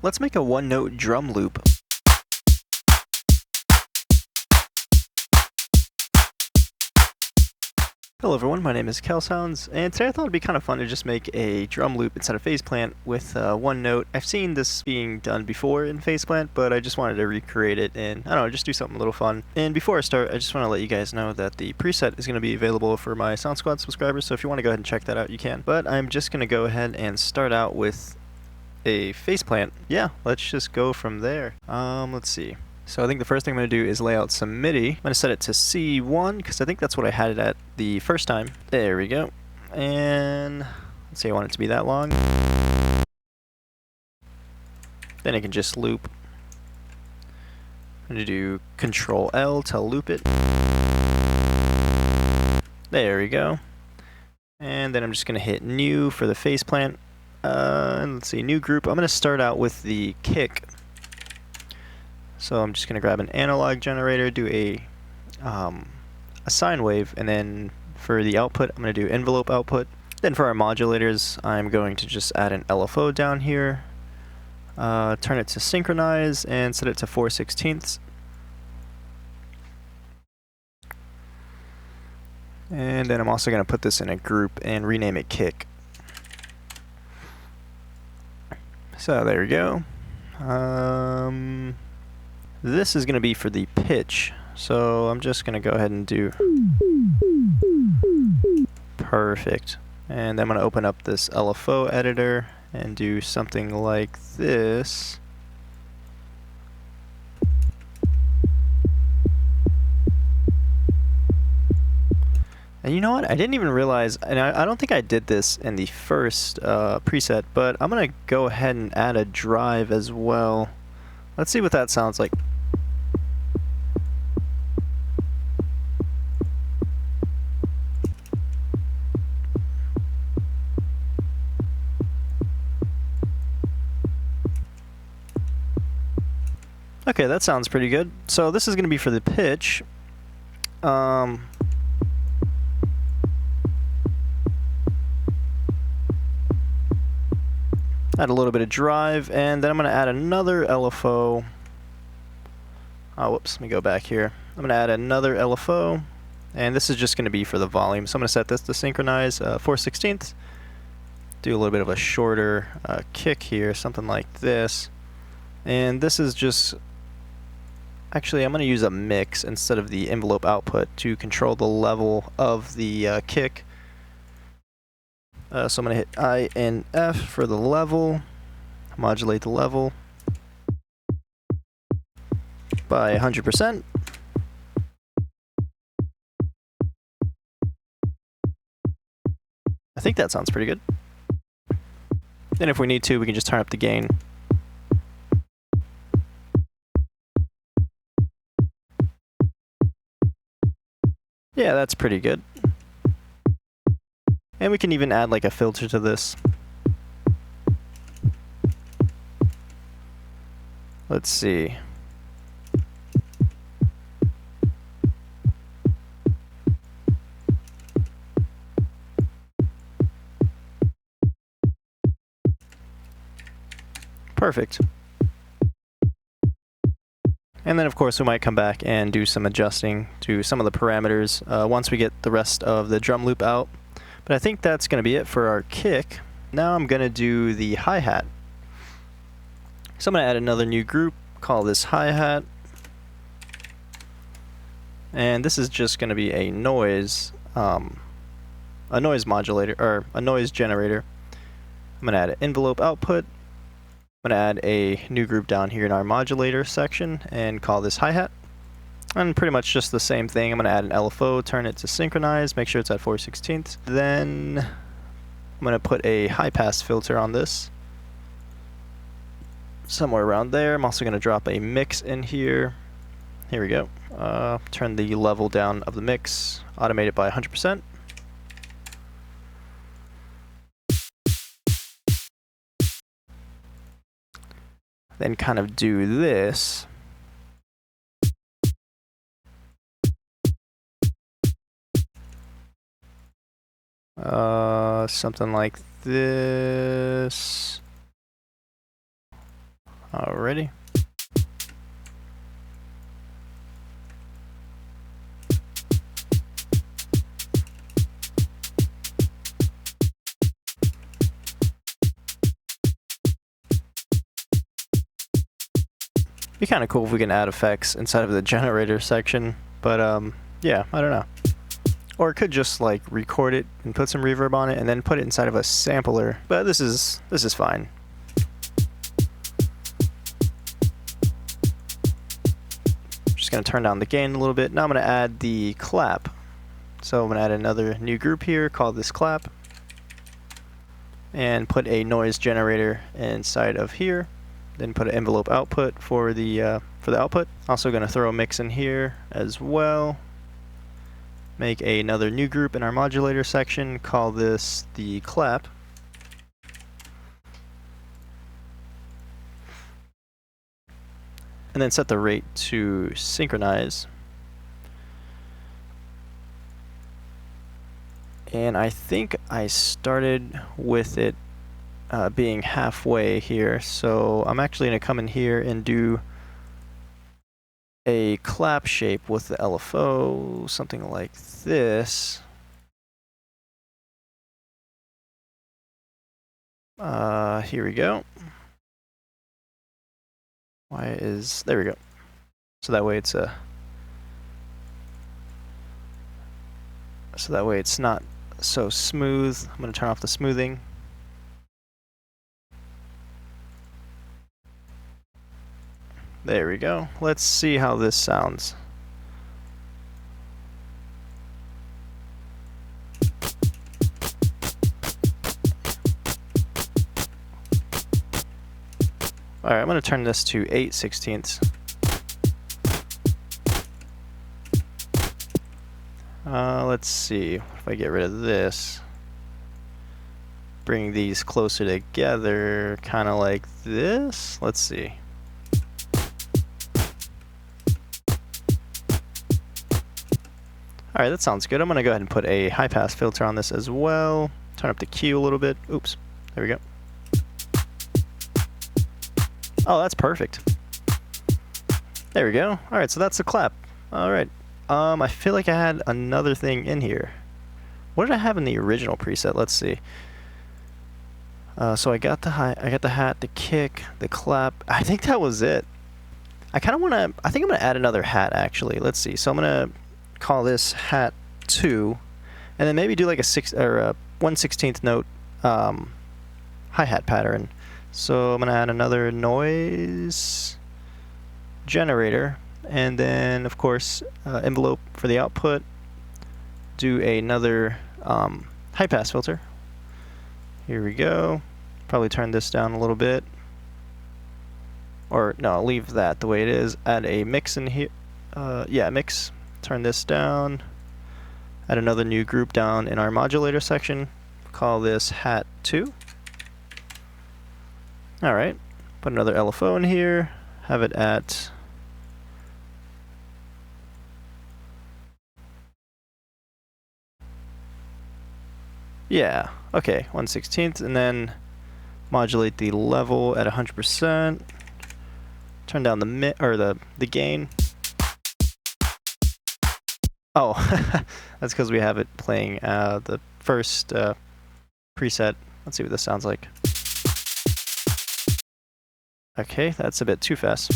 Let's make a one-note drum loop. Hello everyone, my name is KelSounds, and today I thought it'd be kind of fun to just make a drum loop instead of Phaseplant with one note. I've seen this being done before in Phaseplant, but I just wanted to recreate it and, I don't know, just do something a little fun. And before I start, I just want to let you guys know that the preset is going to be available for my Sound Squad subscribers, so if you want to go ahead and check that out, you can. But I'm just going to go ahead and start out with a Phaseplant. Yeah, let's just go from there. Let's see. So I think the first thing I'm going to do is lay out some MIDI. I'm going to set it to C1 because I think that's what I had it at the first time. There we go. And let's say I want it to be that long. Then I can just loop. I'm going to do Control L to loop it. There we go. And then I'm just going to hit New for the Phaseplant. And let's see, New Group. I'm going to start out with the kick. So I'm just going to grab an analog generator, do a sine wave, and then for the output, I'm going to do envelope output. Then for our modulators, I'm going to just add an LFO down here, turn it to synchronize, and set it to 4/16. And then I'm also going to put this in a group and rename it kick. So there we go. This is going to be for the pitch, so I'm just going to go ahead and do perfect. And I'm going to open up this LFO editor and do something like this. And you know what? I didn't even realize, and I don't think I did this in the first preset, but I'm going to go ahead and add a drive as well. Let's see what that sounds like. Okay, that sounds pretty good. So this is going to be for the pitch. Add a little bit of drive, and then I'm going to add another LFO. Oh, whoops, let me go back here. I'm going to add another LFO, and this is just going to be for the volume. So I'm going to set this to synchronize 4/16. Do a little bit of a shorter kick here, something like this. And this is just... Actually, I'm going to use a mix instead of the envelope output to control the level of the kick. So I'm going to hit I and F for the level, modulate the level by 100%. I think that sounds pretty good. Then if we need to, we can just turn up the gain. Yeah, that's pretty good. And we can even add like a filter to this. Let's see. Perfect. And then of course we might come back and do some adjusting to some of the parameters once we get the rest of the drum loop out. But I think that's going to be it for our kick. Now I'm going to do the hi-hat. So I'm going to add another new group, call this hi-hat. And this is just going to be a noise modulator, or a noise generator. I'm going to add an envelope output. I'm going to add a new group down here in our modulator section and call this hi-hat. And pretty much just the same thing. I'm going to add an LFO, turn it to synchronize, make sure it's at 4/16. Then I'm going to put a high-pass filter on this. Somewhere around there. I'm also going to drop a mix in here. Here we go. Turn the level down of the mix, automate it by 100%. Then kind of do this. Something like this. Alrighty. Be kind of cool if we can add effects inside of the generator section, but yeah, I don't know. Or it could just like record it and put some reverb on it and then put it inside of a sampler. But this is fine. Just gonna turn down the gain a little bit. Now I'm gonna add the clap. So I'm gonna add another new group here, call this clap, and put a noise generator inside of here. Then put an envelope output for the output. Also gonna throw a mix in here as well. Make another new group in our modulator section, call this the clap. And then set the rate to synchronize. And I think I started with it being halfway here, so I'm actually going to come in here and do a clap shape with the LFO, something like this. Here we go. There we go. So that way it's not so smooth. I'm going to turn off the smoothing. There we go. Let's see how this sounds. Alright, I'm going to turn this to 8/16. Let's see. If I get rid of this, bring these closer together, kind of like this. Let's see. Alright, that sounds good. I'm going to go ahead and put a high pass filter on this as well. Turn up the Q a little bit. Oops. There we go. Oh, that's perfect. There we go. Alright, so that's the clap. Alright. I feel like I had another thing in here. What did I have in the original preset? Let's see. So I got the hat, the kick, the clap. I think that was it. I think I'm gonna add another hat actually. Let's see. So I'm gonna call this hat 2, and then maybe do like a 1/16 note hi-hat pattern. So I'm gonna add another noise generator, and then of course envelope for the output. Do another high pass filter. Here we go. Probably turn this down a little bit, or no, leave that the way it is. Add a mix in here. Yeah, mix. Turn this down. Add another new group down in our modulator section. Call this hat 2. Alright, put another LFO in here, have it at okay, 1/16, and then modulate the level at 100%. Turn down the gain. Oh, that's because we have it playing the first preset. Let's see what this sounds like. Okay, that's a bit too fast.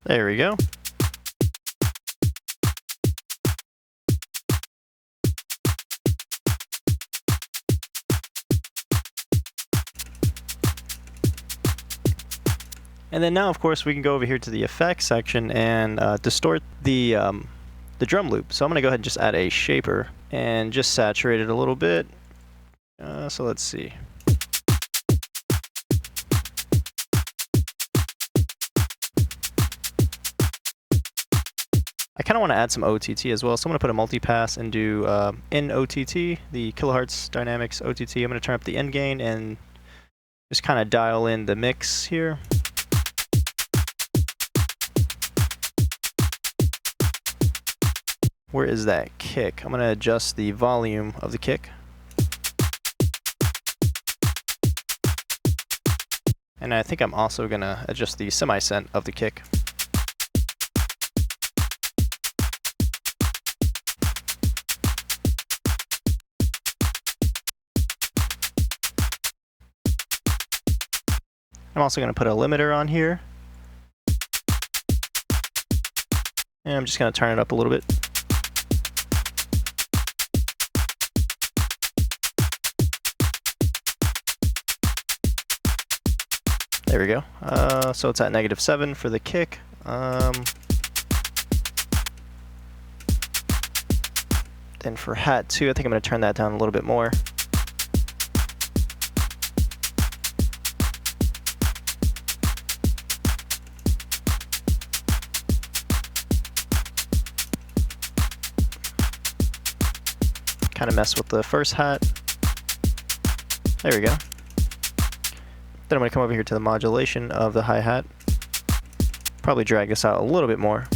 There we go. And then now, of course, we can go over here to the effects section and distort the drum loop. So I'm going to go ahead and just add a shaper and just saturate it a little bit. So let's see. I kind of want to add some OTT as well, so I'm going to put a multipass and do in OTT, the Kilohertz Dynamics OTT. I'm going to turn up the end gain and Just kind of dial in the mix here. Where is that kick? I'm going to adjust the volume of the kick. And I think I'm also going to adjust the semi-cent of the kick. I'm also going to put a limiter on here. And I'm just going to turn it up a little bit. There we go. So it's at -7 for the kick. Then for hat 2, I think I'm going to turn that down a little bit more. Kind of mess with the first hat. There we go. Then I'm going to come over here to the modulation of the hi-hat. Probably drag this out a little bit more.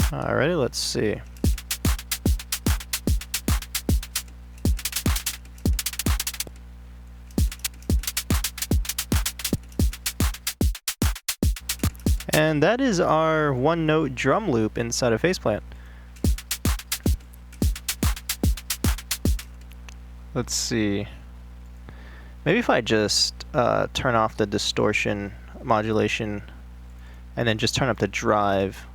Alrighty, let's see. And that is our one-note drum loop inside of Faceplant. Let's see. Maybe if I just turn off the distortion modulation and then just turn up the drive.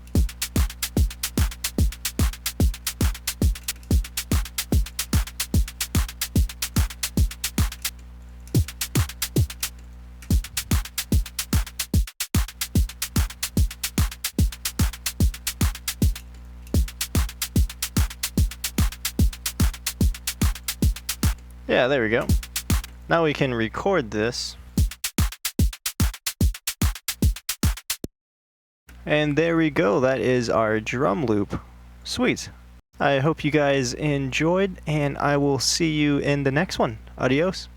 Yeah, there we go. Now we can record this. And there we go. That is our drum loop. Sweet. I hope you guys enjoyed, and I will see you in the next one. Adios.